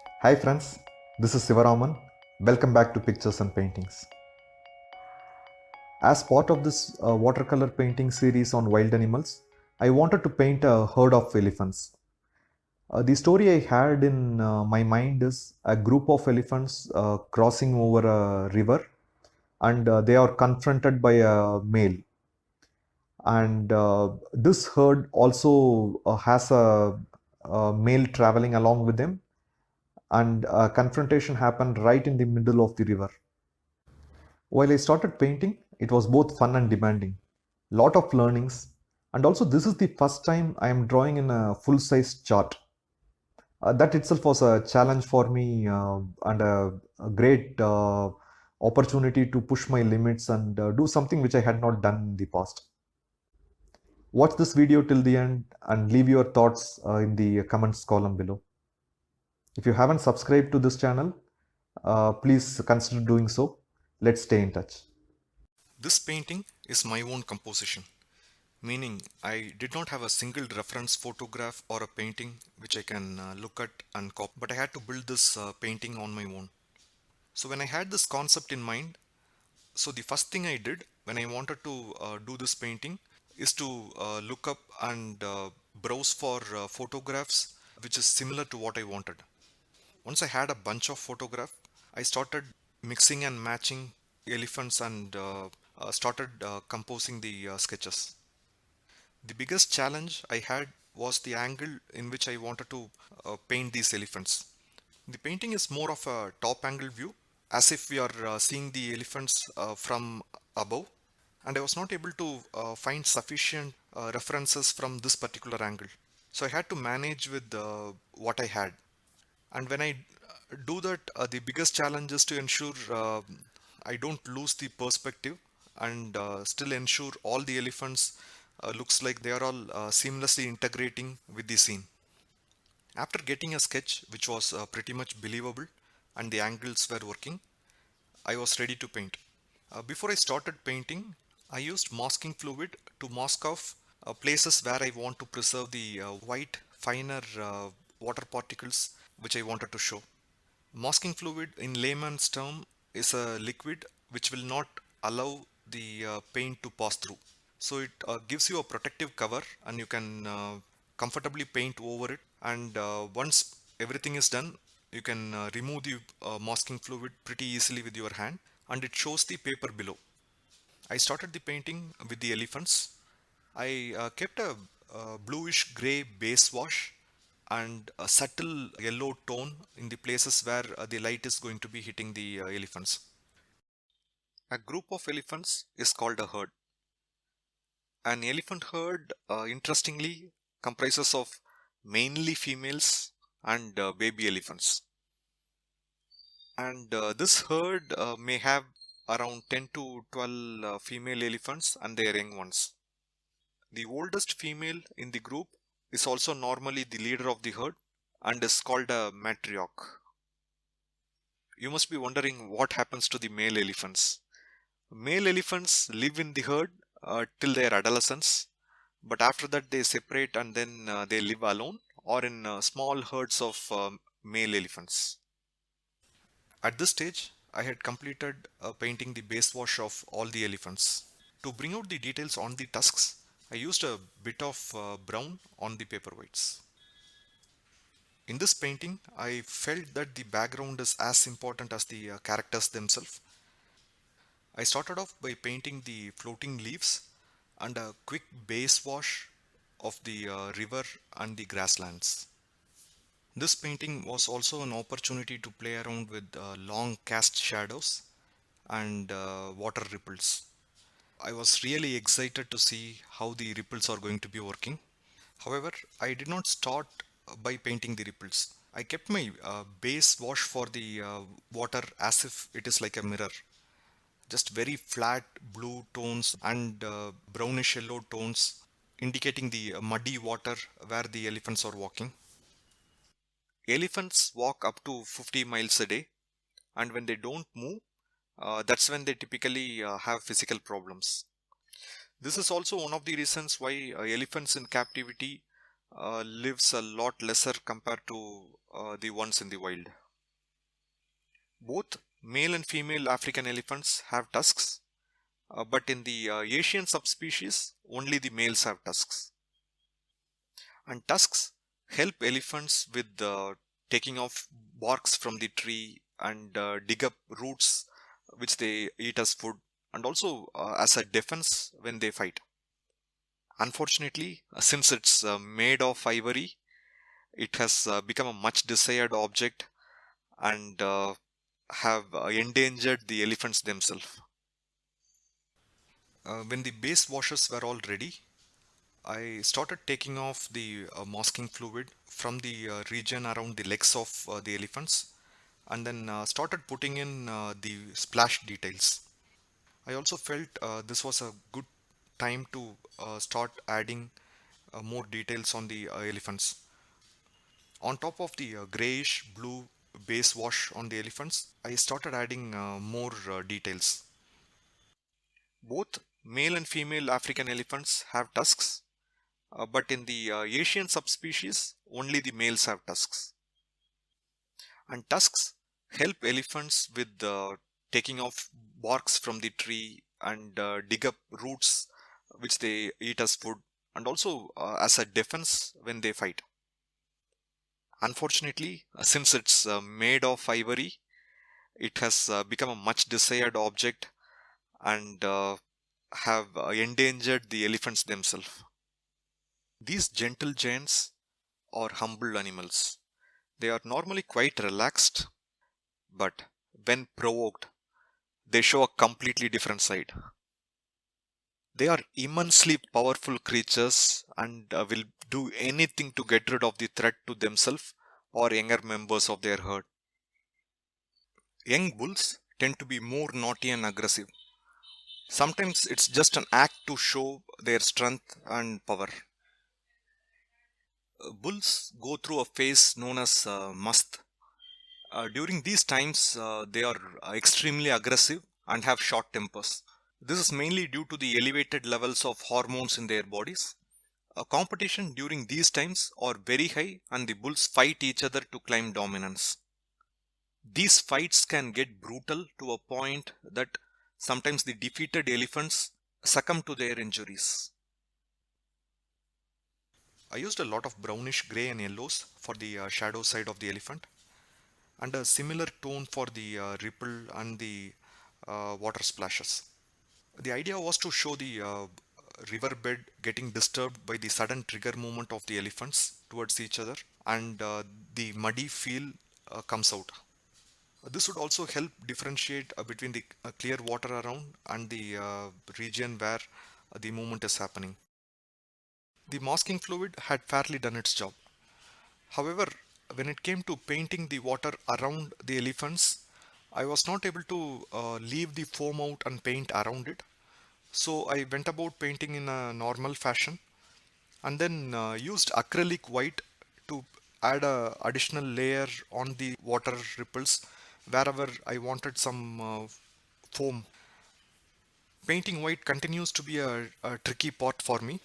Hi friends, this is Sivaraman. Welcome back to Pictures and Paintings. As part of this watercolor painting series on wild animals, I wanted to paint a herd of elephants. The story I had in my mind is a group of elephants crossing over a river, and they are confronted by a male. And this herd also has a male traveling along with them, and a confrontation happened right in the middle of the river. While I started painting, it was both fun and demanding. Lot of learnings, and also this is the first time I am drawing in a full-size chart. That itself was a challenge for me and a great opportunity to push my limits and do something which I had not done in the past. Watch this video till the end and leave your thoughts in the comments column below. If you haven't subscribed to this channel, please consider doing so. Let's stay in touch. This painting is my own composition, meaning I did not have a single reference photograph or a painting which I can look at and copy, but I had to build this painting on my own. So when I had this concept in mind, so the first thing I did when I wanted to do this painting is to look up and browse for photographs which is similar to what I wanted. Once I had a bunch of photographs, I started mixing and matching elephants and started composing the sketches. The biggest challenge I had was the angle in which I wanted to paint these elephants. The painting is more of a top angle view, as if we are seeing the elephants from above, and I was not able to find sufficient references from this particular angle. So I had to manage with what I had. And when I do that, the biggest challenge is to ensure I don't lose the perspective and still ensure all the elephants looks like they are all seamlessly integrating with the scene. After getting a sketch which was pretty much believable and the angles were working, I was ready to paint. Before I started painting, I used masking fluid to mask off places where I want to preserve the white, finer water particles which I wanted to show. Masking fluid in layman's term is a liquid which will not allow the paint to pass through. So it gives you a protective cover and you can comfortably paint over it. And once everything is done, you can remove the masking fluid pretty easily with your hand, and it shows the paper below. I started the painting with the elephants. I kept a bluish gray base wash and a subtle yellow tone in the places where the light is going to be hitting the elephants. A group of elephants is called a herd. An elephant herd, interestingly, comprises of mainly females and baby elephants. And this herd may have around 10 to 12 female elephants and their young ones. The oldest female in the group is also normally the leader of the herd and is called a matriarch. You must be wondering what happens to the male elephants. Male elephants live in the herd till their adolescence, but after that they separate and then they live alone or in small herds of male elephants. At this stage, I had completed painting the base wash of all the elephants. To bring out the details on the tusks, I used a bit of brown on the paper whites. In this painting, I felt that the background is as important as the characters themselves. I started off by painting the floating leaves and a quick base wash of the river and the grasslands. This painting was also an opportunity to play around with long cast shadows and water ripples. I was really excited to see how the ripples are going to be working. However, I did not start by painting the ripples. I kept my base wash for the water as if it is like a mirror. Just very flat blue tones and brownish yellow tones indicating the muddy water where the elephants are walking. Elephants walk up to 50 miles a day, and when they don't move, that's when they typically have physical problems. This is also one of the reasons why elephants in captivity lives a lot lesser compared to the ones in the wild. Both male and female African elephants have tusks, but in the Asian subspecies, only the males have tusks. And tusks help elephants with taking off barks from the tree and dig up roots which they eat as food, and also as a defense when they fight. Unfortunately, since it's made of ivory, it has become a much desired object and have endangered the elephants themselves. When the base washes were all ready, I started taking off the masking fluid from the region around the legs of the elephants, and then started putting in the splash details. I also felt this was a good time to start adding more details on the elephants. On top of the grayish blue base wash on the elephants, I started adding more details. Both male and female African elephants have tusks, but in the Asian subspecies, only the males have tusks. And tusks help elephants with taking off barks from the tree and dig up roots which they eat as food, and also as a defense when they fight. Unfortunately, since it's made of ivory, it has become a much desired object and have endangered the elephants themselves. These gentle giants are humble animals. They are normally quite relaxed, but when provoked, they show a completely different side. They are immensely powerful creatures and will do anything to get rid of the threat to themselves or younger members of their herd. Young bulls tend to be more naughty and aggressive. Sometimes it's just an act to show their strength and power. Bulls go through a phase known as mast. During these times, they are extremely aggressive and have short tempers. This is mainly due to the elevated levels of hormones in their bodies. Competition during these times are very high and the bulls fight each other to claim dominance. These fights can get brutal to a point that sometimes the defeated elephants succumb to their injuries. I used a lot of brownish gray and yellows for the shadow side of the elephant, and a similar tone for the ripple and the water splashes. The idea was to show the riverbed getting disturbed by the sudden trigger movement of the elephants towards each other, and the muddy feel comes out. This would also help differentiate between the clear water around and the region where the movement is happening. The masking fluid had fairly done its job. However, when it came to painting the water around the elephants, I was not able to leave the foam out and paint around it. So I went about painting in a normal fashion and then used acrylic white to add a additional layer on the water ripples wherever I wanted some foam. Painting white continues to be a tricky part for me.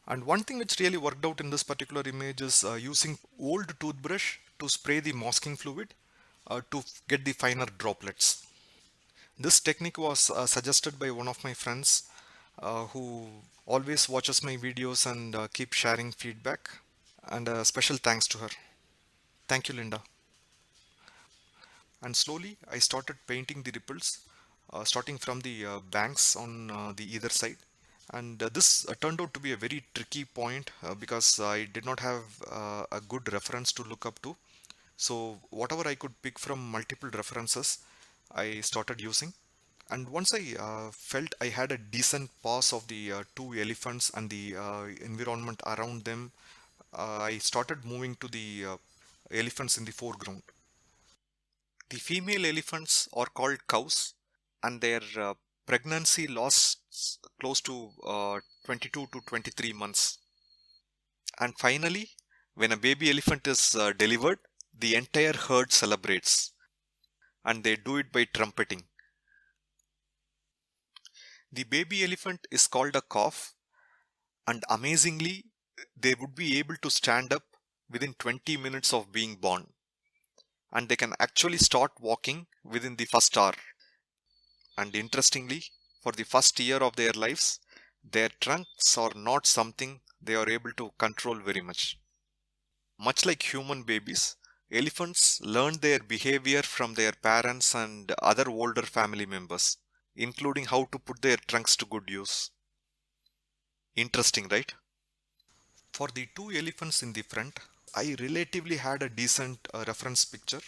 And one thing which really worked out in this particular image is using old toothbrush to spray the masking fluid to get the finer droplets. This technique was suggested by one of my friends who always watches my videos and keep sharing feedback. And special thanks to her. Thank you, Linda. And slowly I started painting the ripples, starting from the banks on the either side. And this turned out to be a very tricky point because I did not have a good reference to look up to. So whatever I could pick from multiple references, I started using. And once I felt I had a decent pass of the two elephants and the environment around them, I started moving to the elephants in the foreground. The female elephants are called cows, and their pregnancy lasts close to 22 to 23 months. And finally, when a baby elephant is delivered, the entire herd celebrates, and they do it by trumpeting. The baby elephant is called a calf, and amazingly, they would be able to stand up within 20 minutes of being born, and they can actually start walking within the first hour. And interestingly, for the first year of their lives, their trunks are not something they are able to control very much. Much like human babies, elephants learn their behavior from their parents and other older family members, including how to put their trunks to good use. Interesting, right? For the two elephants in the front, I relatively had a decent reference picture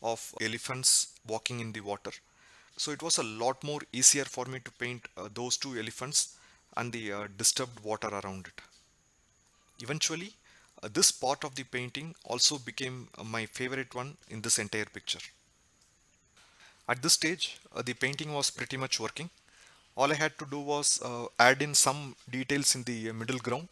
of elephants walking in the water. So it was a lot more easier for me to paint those two elephants and the disturbed water around it. Eventually, this part of the painting also became my favorite one in this entire picture. At this stage, the painting was pretty much working. All I had to do was add in some details in the middle ground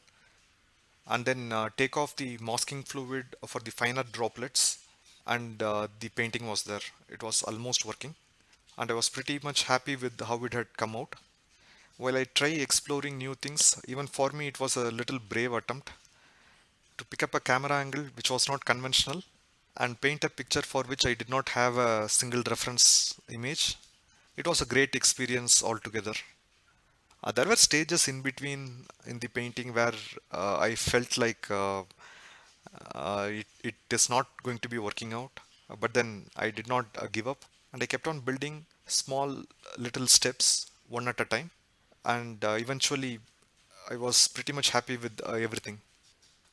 and then take off the masking fluid for the finer droplets, and the painting was there. It was almost working, and I was pretty much happy with how it had come out. While I try exploring new things, even for me it was a little brave attempt to pick up a camera angle which was not conventional and paint a picture for which I did not have a single reference image. It was a great experience altogether. There were stages in between in the painting where I felt like it is not going to be working out, but then I did not give up, and I kept on building small little steps one at a time, and eventually I was pretty much happy with everything.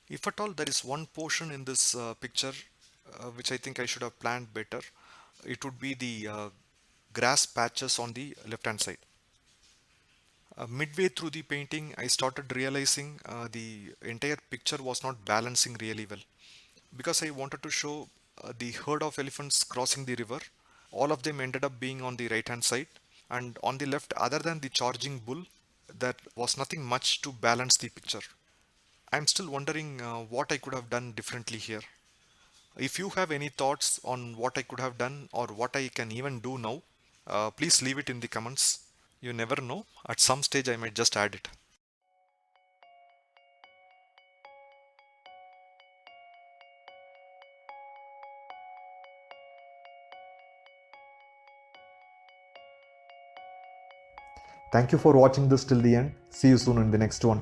If at all there is one portion in this picture which I think I should have planned better, it would be the grass patches on the left hand side. Midway through the painting, I started realizing the entire picture was not balancing really well. Because I wanted to show the herd of elephants crossing the river, all of them ended up being on the right hand side, and on the left, other than the charging bull, there was nothing much to balance the picture. I'm still wondering what I could have done differently here. If you have any thoughts on what I could have done or what I can even do now, please leave it in the comments. You never know, at some stage I might just add it. Thank you for watching this till the end. See you soon in the next one.